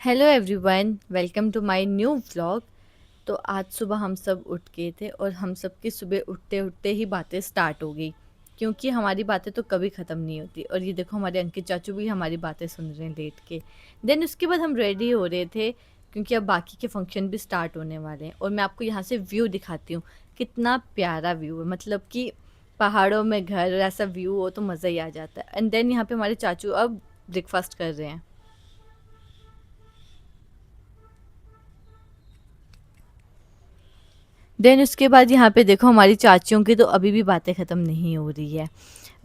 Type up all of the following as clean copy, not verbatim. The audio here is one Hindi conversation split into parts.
Hello everyone, welcome to my new vlog. तो आज सुबह हम सब उठ गए थे और हम सब की सुबह उठते उठते ही बातें स्टार्ट हो गई, क्योंकि हमारी बातें तो कभी ख़त्म नहीं होती। और ये देखो, हमारे अंकित चाचू भी हमारी बातें सुन रहे हैं लेट के। देन उसके बाद हम रेडी हो रहे थे, क्योंकि अब बाकी के फंक्शन भी स्टार्ट होने वाले हैं। और मैं आपको यहाँ से व्यू दिखाती हूँ, कितना प्यारा व्यू है। मतलब कि पहाड़ों में घर, ऐसा व्यू हो तो मज़ा ही आ जाता है। एंड देन यहाँ पे हमारे चाचू अब ब्रेकफास्ट कर रहे हैं। देन उसके बाद यहाँ पे देखो, हमारी चाचियों की तो अभी भी बातें ख़त्म नहीं हो रही है।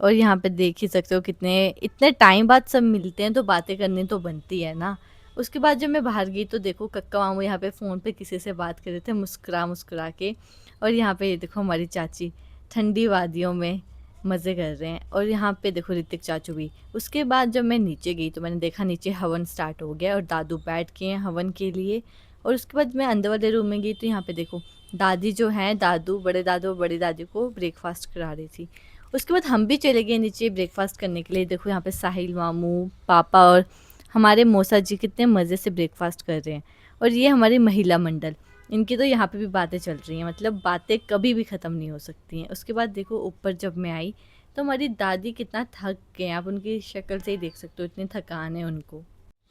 और यहाँ पे देख ही सकते हो, कितने इतने टाइम बाद सब मिलते हैं तो बातें करनी तो बनती है ना। उसके बाद जब मैं बाहर गई तो देखो, कक्का मामू यहाँ पे फ़ोन पे किसी से बात कर रहे थे, मुस्कुरा मुस्कुरा के। और यहाँ पे ये देखो, हमारी चाची ठंडी वादियों में मज़े कर रहे हैं। और यहाँ पे देखो, ऋतिक चाचू भी। उसके बाद जब मैं नीचे गई तो मैंने देखा नीचे हवन स्टार्ट हो गया और दादू बैठ के हैं हवन के लिए। और उसके बाद मैं अंदर वाले रूम में गई तो यहाँ पे देखो, दादी जो हैं, दादू और बड़ी दादी को ब्रेकफास्ट करा रही थी। उसके बाद हम भी चले गए नीचे ब्रेकफास्ट करने के लिए। देखो यहाँ पे साहिल मामू, पापा और हमारे मौसा जी कितने मज़े से ब्रेकफास्ट कर रहे हैं। और ये हमारी महिला मंडल, इनकी तो यहाँ पे भी बातें चल रही हैं। मतलब बातें कभी भी ख़त्म नहीं हो सकती हैं। उसके बाद देखो, ऊपर जब मैं आई तो हमारी दादी कितना थक गए हैं, आप उनकी शक्ल से ही देख सकते हो, इतनी थकान है उनको।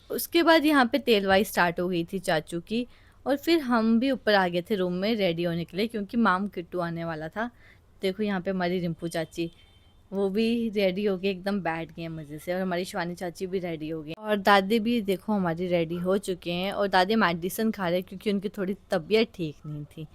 उसके बाद यहाँ पे तेलवाई स्टार्ट हो गई थी चाचू की। और फिर हम भी ऊपर आ गए थे रूम में रेडी होने के लिए, क्योंकि माम किट्टू आने वाला था। देखो यहाँ पे हमारी रिंपू चाची, वो भी रेडी हो गई, एकदम बैठ गए हैं मज़े से। और हमारी शिवानी चाची भी रेडी हो गई और दादी भी देखो हमारी रेडी हो चुके हैं। और दादी मेडिसिन खा रहे हैं, क्योंकि उनकी थोड़ी तबीयत ठीक नहीं थी।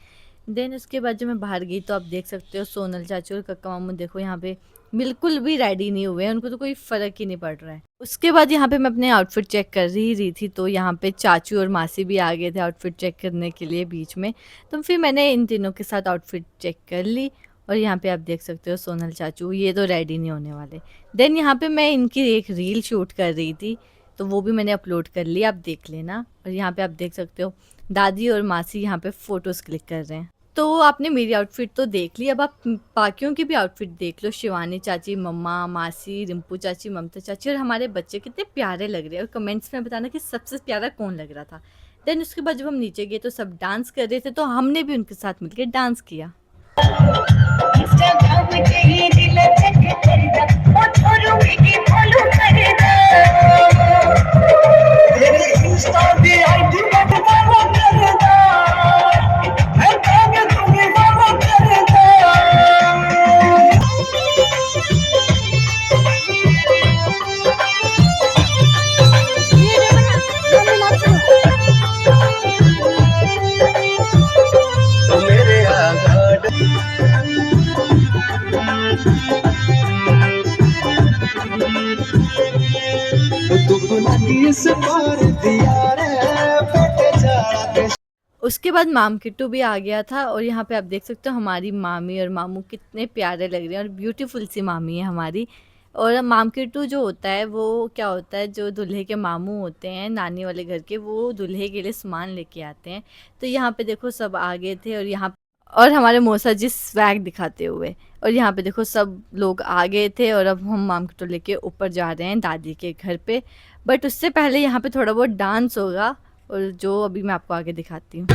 देन उसके बाद जब मैं बाहर गई तो आप देख सकते हो, सोनल चाचू और कक्का मामू देखो यहाँ पे बिल्कुल भी रेडी नहीं हुए हैं, उनको तो कोई फ़र्क ही नहीं पड़ रहा है। उसके बाद यहाँ पे मैं अपने आउटफिट चेक कर ही रही थी तो यहाँ पे चाचू और मासी भी आ गए थे आउटफिट चेक करने के लिए बीच में। तो फिर मैंने इन तीनों के साथ आउटफिट चेक कर ली। और यहाँ पे आप देख सकते हो, सोनल चाचू ये तो रेडी नहीं होने वाले। देन यहाँ पे मैं इनकी एक रील शूट कर रही थी, तो वो भी मैंने अपलोड कर ली, आप देख लेना। और यहाँ पे आप देख सकते हो, दादी और मासी यहाँ पे फ़ोटोज़ क्लिक कर रहे हैं। तो आपने मेरी आउटफिट तो देख ली, अब आप बाकियों की भी आउटफिट देख लो। शिवानी चाची, मम्मा, मासी, रिंपू चाची, ममता चाची और हमारे बच्चे कितने प्यारे लग रहे हैं। और कमेंट्स में बताना कि सबसे प्यारा कौन लग रहा था। देन उसके बाद जब हम नीचे गए तो सब डांस कर रहे थे, तो हमने भी उनके साथ मिलकर डांस किया। इंस्टाग्राम पे ही दिल चेक करदा, ओ छोरू की फॉलो करदा, तेरे इंस्टा दी आईडी पे फॉलो करदा, है कागे तुम्हें फॉलो करदा। मेरे आगाड़ उसके बाद माम किट्टू भी आ गया था। और यहाँ पे आप देख सकते हो, हमारी मामी और मामू कितने प्यारे लग रहे हैं और ब्यूटीफुल सी मामी है हमारी। और माम किट्टू जो होता है, वो क्या होता है, जो दूल्हे के मामू होते हैं नानी वाले घर के, वो दूल्हे के लिए सामान लेके आते हैं। तो यहाँ पे देखो, सब आ गए थे और यहाँ और हमारे मौसा जी स्वैग दिखाते हुए। और यहाँ पे देखो, सब लोग आ गए थे और अब हम माम किट्टू लेके ऊपर जा रहे हैं दादी के घर पे। बट उससे पहले यहाँ पे थोड़ा बहुत डांस होगा, और जो अभी मैं आपको आगे दिखाती हूँ।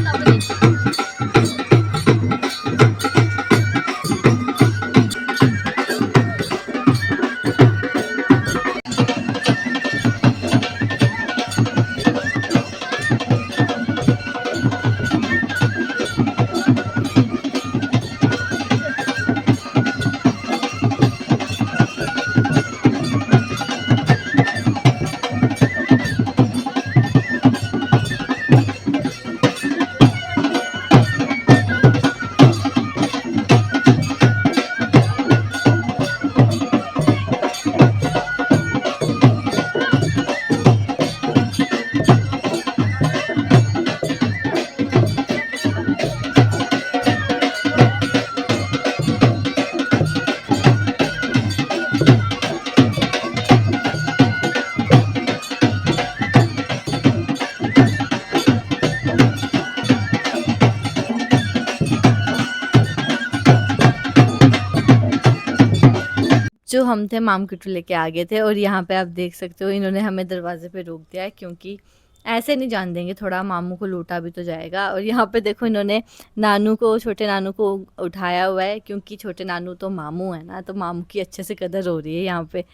जो हम थे, माम किट्टू लेके आ गए थे। और यहाँ पे आप देख सकते हो, इन्होंने हमें दरवाजे पे रोक दिया है, क्योंकि ऐसे नहीं जान देंगे, थोड़ा मामू को लूटा भी तो जाएगा। और यहाँ पे देखो इन्होंने नानू को, छोटे नानू को उठाया हुआ है, क्योंकि छोटे नानू तो मामू है ना, तो मामू की अच्छे से कदर हो रही है यहाँ पे।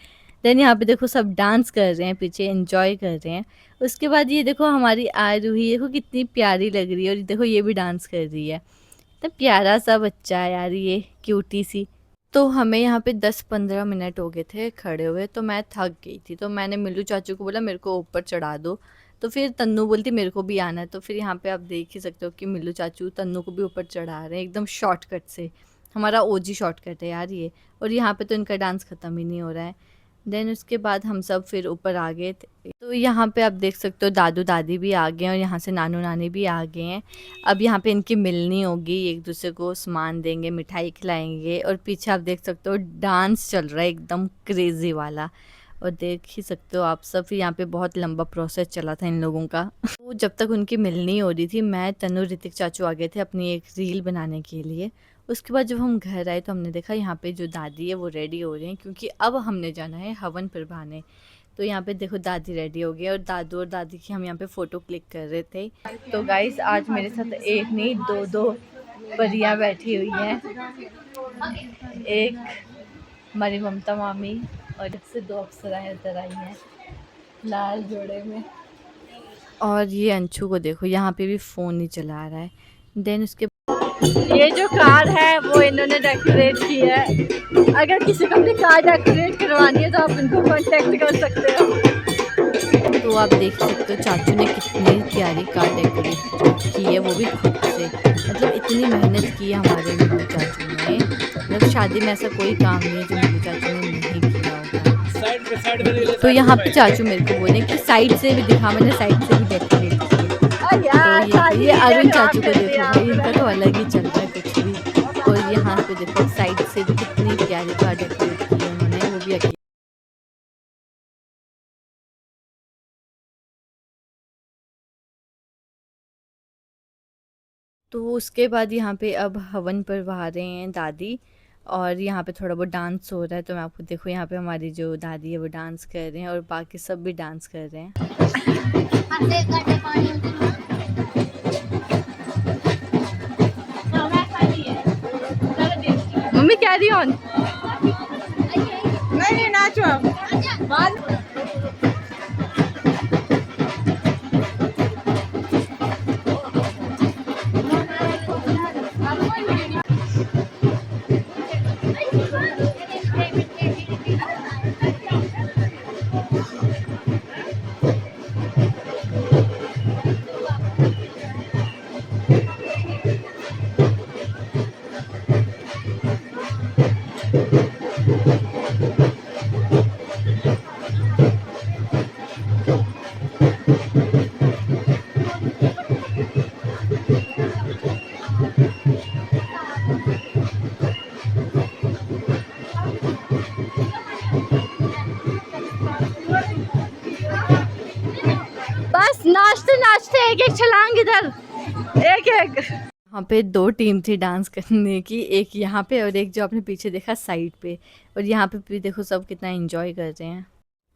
देन यहाँ पे देखो सब डांस कर रहे हैं, पीछे एंजॉय कर रहे हैं। उसके बाद ये देखो हमारी आरूही, देखो कितनी प्यारी लग रही है, और देखो ये भी डांस कर रही है। तो प्यारा सा बच्चा है यार, ये क्यूटी सी। तो हमें यहाँ पे 10-15 मिनट हो गए थे खड़े हुए, तो मैं थक गई थी, तो मैंने मिल्लू चाचू को बोला मेरे को ऊपर चढ़ा दो। तो फिर तन्नू बोलती मेरे को भी आना है, तो फिर यहाँ पे आप देख ही सकते हो कि मिल्लू चाचू तन्नू को भी ऊपर चढ़ा रहे हैं एकदम शॉर्टकट से। हमारा ओजी शॉर्टकट है यार ये। और यहाँ पे तो इनका डांस ख़त्म ही नहीं हो रहा है। देन उसके बाद हम सब फिर ऊपर आ गए थे। तो यहाँ पे आप देख सकते हो दादू दादी भी आ गए हैं, और यहाँ से नानू नानी भी आ गए हैं। अब यहाँ पे इनकी मिलनी होगी, एक दूसरे को सामान देंगे, मिठाई खिलाएंगे। और पीछे आप देख सकते हो डांस चल रहा है एकदम क्रेजी वाला, और देख ही सकते हो आप सब। फिर यहाँ पे बहुत लंबा प्रोसेस चला था इन लोगों का। तो जब तक उनकी मिलनी हो रही थी, मैं तनु ऋतिक चाचू आ गए थे अपनी एक रील बनाने के लिए। उसके बाद जब हम घर आए तो हमने देखा यहाँ पे जो दादी है वो रेडी हो रही हैं, क्योंकि अब हमने जाना है हवन प्रभाने। तो यहाँ पे देखो दादी रेडी हो गई, और दादू और दादी की हम यहाँ पे फ़ोटो क्लिक कर रहे थे। तो गाइस आज मेरे साथ एक नहीं दो दो परियां बैठी हुई हैं। एक हमारी ममता मामी, और इससे 2 अप्सराएं उतर आई हैं लाल जोड़े में। और ये अंशु को देखो यहाँ पे भी फ़ोन ही चला रहा है। देन उसके ये जो कार है वो इन्होंने डेकोरेट की है। अगर किसी को अपनी कार डेकोरेट करवानी है तो आप इनको कांटेक्ट कर सकते हो। तो आप देख सकते हो चाचू ने कितनी प्यारी कार डेकोरेट की है, वो भी खुद से। मतलब इतनी मेहनत की है हमारे मिल्लू चाचू ने। मतलब शादी में ऐसा कोई काम नहीं है जो मिल्लू चाचू ने नहीं किया होगा। तो यहाँ पे चाचू मेरे को बोले कि साइड से भी दिखा, मैंने साइड से भी डेकोरेट की। तो ये अरुण चाचू को देखो भाई, इनका तो अलग ही चल रहा है कुछ भी। और यहाँ पे देखो साइड से भी कितनी प्यारी कार डेकोरेट की है उन्होंने, वो भी अकेले। तो उसके बाद यहाँ पे अब हवन करवा रहे हैं दादी, और यहाँ पे थोड़ा बहुत डांस हो रहा है। तो मैं आपको देखो यहाँ पे हमारी जो दादी है वो डांस कर रहे हैं, और बाकी सब भी डांस कर रहे हैं। Mummy carry on. नहीं नाचो अब। बस नाचते नाचते एक एक छलांग इधर, एक एक। यहाँ पे 2 टीम थी डांस करने की, एक यहाँ पे और एक जो आपने पीछे देखा साइड पे। और यहाँ पे भी देखो सब कितना एंजॉय कर रहे हैं।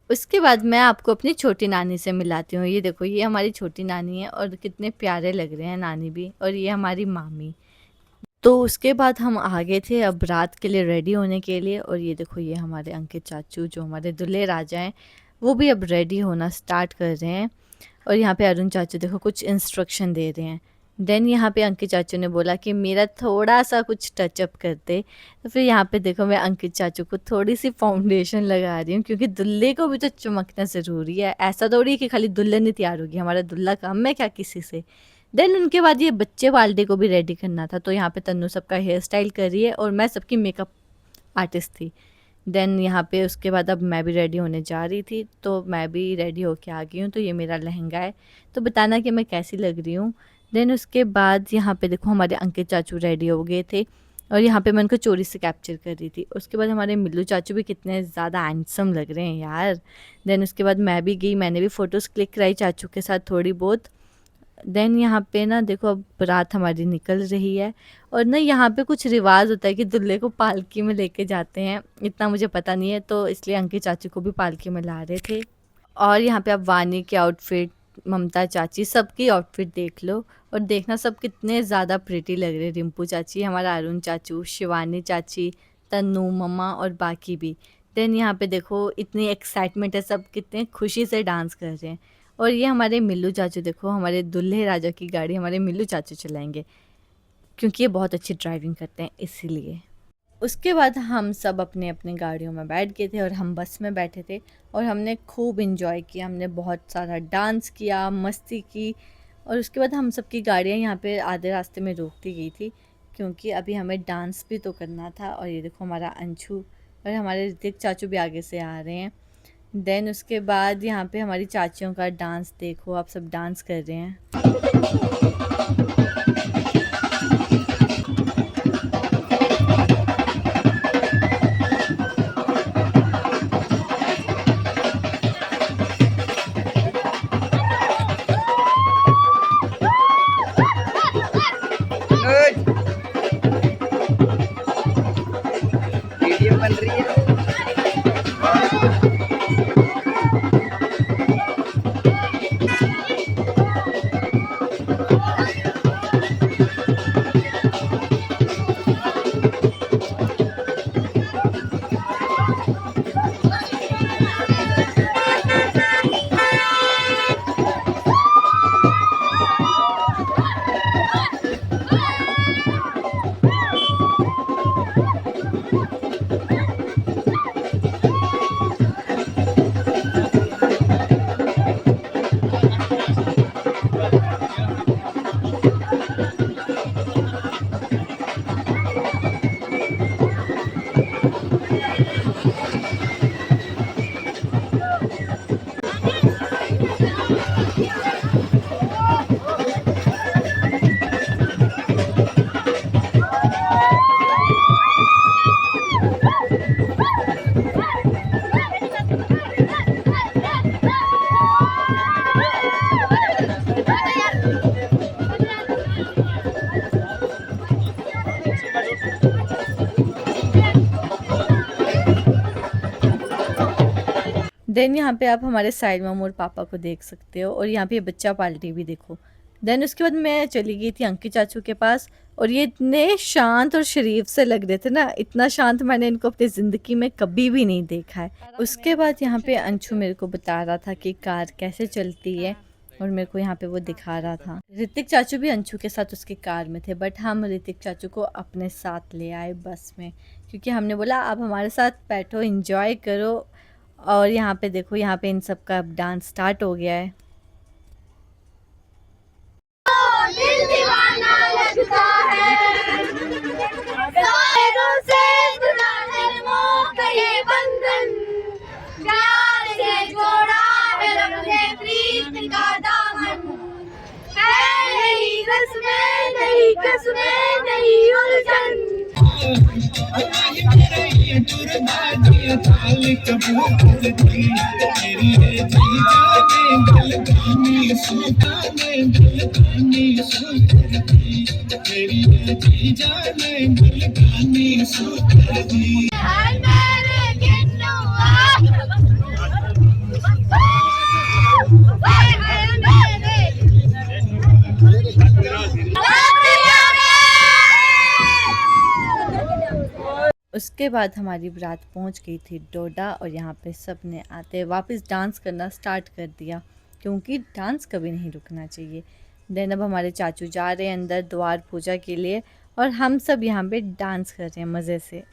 उसके बाद मैं आपको अपनी छोटी नानी से मिलाती हूँ। ये देखो ये हमारी छोटी नानी है, और कितने प्यारे लग रहे हैं नानी भी। और ये हमारी मामी। तो उसके बाद हम आगे थे अब रात के लिए रेडी होने के लिए। और ये देखो ये हमारे अंकित चाचू जो हमारे दूल्हे राजा हैं, वो भी अब रेडी होना स्टार्ट कर रहे हैं। और यहाँ पे अरुण चाचू देखो कुछ इंस्ट्रक्शन दे रहे हैं। देन यहाँ पे अंकित चाचू ने बोला कि मेरा थोड़ा सा कुछ टचअप करते। तो फिर यहाँ पे देखो मैं अंकित चाचू को थोड़ी सी फाउंडेशन लगा रही हूँ, क्योंकि दुल्हे को भी तो चमकना ज़रूरी है। ऐसा थोड़ी कि खाली दुल्हन ही तैयार होगी, हमारा दुल्हा कम है क्या किसी से। देन उनके बाद ये बच्चे वाले को भी रेडी करना था। तो यहाँ पे तन्नू सबका हेयर स्टाइल कर रही है, और मैं सबकी मेकअप आर्टिस्ट थी। देन यहाँ पे उसके बाद अब मैं भी रेडी होने जा रही थी, तो मैं भी रेडी होके आ गई हूँ। तो ये मेरा लहंगा है, तो बताना कि मैं कैसी लग रही हूँ। देन उसके बाद यहाँ पे देखो हमारे अंकित चाचू रेडी हो गए थे, और यहाँ पे मैं उनको चोरी से कैप्चर कर रही थी। उसके बाद हमारे मिल्लू चाचू भी कितने ज़्यादा हैंडसम लग रहे हैं यार। देन उसके बाद मैं भी गई, मैंने भी फ़ोटोज़ क्लिक कराई चाचू के साथ थोड़ी बहुत। देन यहाँ पे ना देखो अब बारात हमारी निकल रही है, और ना यहाँ पे कुछ रिवाज होता है कि दूल्हे को पालकी में लेके जाते हैं। इतना मुझे पता नहीं है, तो इसलिए अंकित चाचू को भी पालकी में ला रहे थे। और यहाँ पे अब वानी के आउटफिट ममता चाची, सबकी आउटफिट देख लो और देखना सब कितने ज़्यादा प्रिटी लग रहे हैं। रिंपू चाची, हमारा अरुण चाचू, शिवानी चाची, तन्नू मम्मा और बाकी भी। देन यहाँ पे देखो इतनी एक्साइटमेंट है, सब कितने खुशी से डांस कर रहे हैं। और ये हमारे मिल्लू चाचू, देखो हमारे दूल्हे राजा की गाड़ी हमारे मिल्लू चाचू चलाएंगे, क्योंकि ये बहुत अच्छी ड्राइविंग करते हैं इसीलिए। उसके बाद हम सब अपने अपने गाड़ियों में बैठ गए थे और हम बस में बैठे थे और हमने खूब इन्जॉय किया। हमने बहुत सारा डांस किया, मस्ती की। और उसके बाद हम सबकी गाड़ियाँ यहाँ पे आधे रास्ते में रोक दी गई थी, क्योंकि अभी हमें डांस भी तो करना था। और ये देखो हमारा अंशु और हमारे ऋतिक चाचू भी आगे से आ रहे हैं। देन उसके बाद यहाँ पे हमारी चाचियों का डांस देखो, आप सब डांस कर रहे हैं। वीडियो बन रही है। देन यहाँ पे आप हमारे साइड में मोर पापा को देख सकते हो और यहाँ पे ये बच्चा पार्टी भी देखो। देन उसके बाद मैं चली गई थी अंकित चाचू के पास और ये इतने शांत और शरीफ से लग रहे थे ना, इतना शांत मैंने इनको अपनी ज़िंदगी में कभी भी नहीं देखा है। उसके बाद यहाँ पे अंशु मेरे को बता रहा था कि कार कैसे चलती है और मेरे को यहाँ पे वो दिखा रहा था। ऋतिक चाचू भी अंशु के साथ उसकी कार में थे, बट हम ऋतिक चाचू को अपने साथ ले आए बस में, क्योंकि हमने बोला आप हमारे साथ बैठो, एंजॉय करो। और यहाँ पे देखो, यहाँ पे इन सब का अब डांस स्टार्ट हो गया है। दिल दीवाना लगता है, सालों से जुड़ा है मोह का ये बंधन, प्यार से जोड़ा है रब ने प्रीत का दामन, है नहीं रस्में नहीं कसमें नहीं उलझन। उसके बाद हमारी बारात पहुंच गई थी डोडा और यहाँ पे सब ने आते वापस डांस करना स्टार्ट कर दिया, क्योंकि डांस कभी नहीं रुकना चाहिए। देन अब हमारे चाचू जा रहे हैं अंदर द्वार पूजा के लिए और हम सब यहाँ पे डांस कर रहे हैं मज़े से।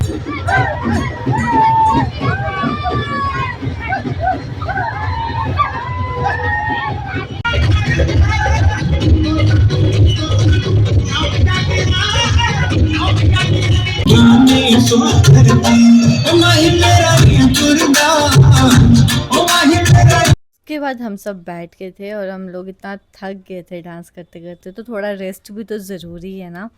उसके बाद हम सब बैठ गए थे और हम लोग इतना थक गए थे डांस करते करते, तो थोड़ा रेस्ट भी तो ज़रूरी है ना।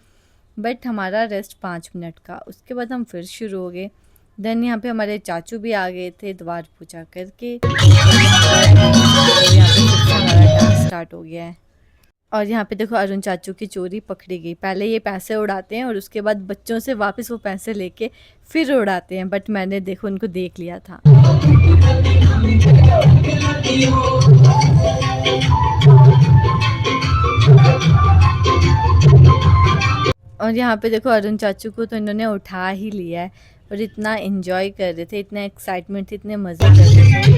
बट हमारा रेस्ट 5 मिनट का, उसके बाद हम फिर शुरू हो गए। देन यहाँ पे हमारे चाचू भी आ गए थे द्वार पूजा करके, यहाँ पे फिर से हमारा डांस स्टार्ट हो गया है। और यहाँ पे देखो अरुण चाचू की चोरी पकड़ी गई। पहले ये पैसे उड़ाते हैं और उसके बाद बच्चों से वापस वो पैसे लेके फिर उड़ाते हैं, बट मैंने देखो उनको देख लिया था। और यहाँ पे देखो अरुण चाचू को तो इन्होंने उठा ही लिया है और इतना एंजॉय कर रहे थे, इतना एक्साइटमेंट थी, इतने मज़े कर रहे थे।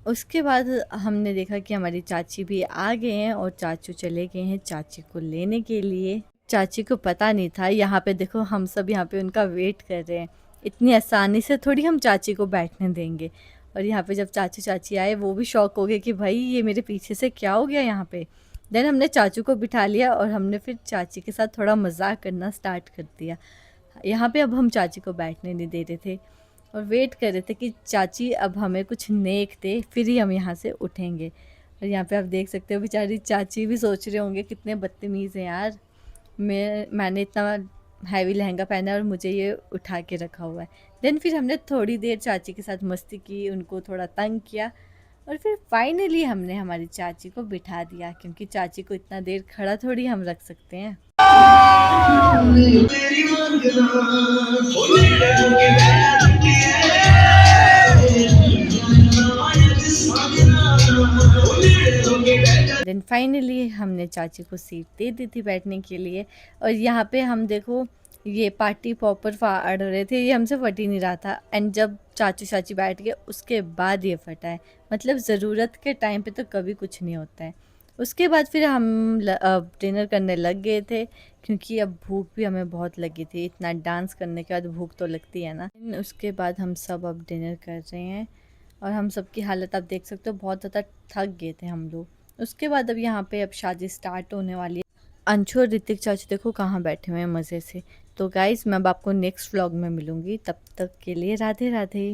उसके बाद हमने देखा कि हमारी चाची भी आ गए हैं और चाचू चले गए हैं चाची को लेने के लिए। चाची को पता नहीं था, यहाँ पे देखो हम सब यहाँ पे उनका वेट कर रहे हैं। इतनी आसानी से थोड़ी हम चाची को बैठने देंगे। और यहाँ पे जब चाचू चाची आए वो भी शॉक हो गए कि भाई ये मेरे पीछे से क्या हो गया यहाँ पे। देन हमने चाचू को बिठा लिया और हमने फिर चाची के साथ थोड़ा मजाक करना स्टार्ट कर दिया। यहाँ पे अब हम चाची को बैठने नहीं दे रहे थे और वेट कर रहे थे कि चाची अब हमें कुछ नेक दे, फिर ही हम यहाँ से उठेंगे। और यहाँ पे आप देख सकते हो बेचारी चाची भी सोच रहे होंगे कितने बदतमीज़ हैं यार, मैंने इतना हैवी लहंगा पहना है और मुझे ये उठा के रखा हुआ है। देन फिर हमने थोड़ी देर चाची के साथ मस्ती की, उनको थोड़ा तंग किया और फिर फाइनली हमने हमारी चाची को बिठा दिया, क्योंकि चाची को इतना देर खड़ा थोड़ी हम रख सकते हैं। देन फाइनली हमने चाची को सीट दे दी थी बैठने के लिए। और यहाँ पे हम देखो ये पार्टी पॉपर फाड़ रहे थे, ये हमसे फट ही नहीं रहा था। एंड जब चाचू चाची बैठ गए उसके बाद ये फटा है। मतलब ज़रूरत के टाइम पे तो कभी कुछ नहीं होता है। उसके बाद फिर हम डिनर करने लग गए थे, क्योंकि अब भूख भी हमें बहुत लगी थी। इतना डांस करने के बाद भूख तो लगती है ना। उसके बाद हम सब अब डिनर कर रहे हैं और हम सब की हालत आप देख सकते हो, बहुत ज़्यादा थक गए थे हम लोग। उसके बाद अब यहाँ पे अब शादी स्टार्ट होने वाली है। अंशु और ऋतिक चाचू देखो कहाँ बैठे हुए हैं मज़े से। तो गाइज़ मैं अब आपको नेक्स्ट व्लॉग में मिलूँगी, तब तक के लिए राधे राधे।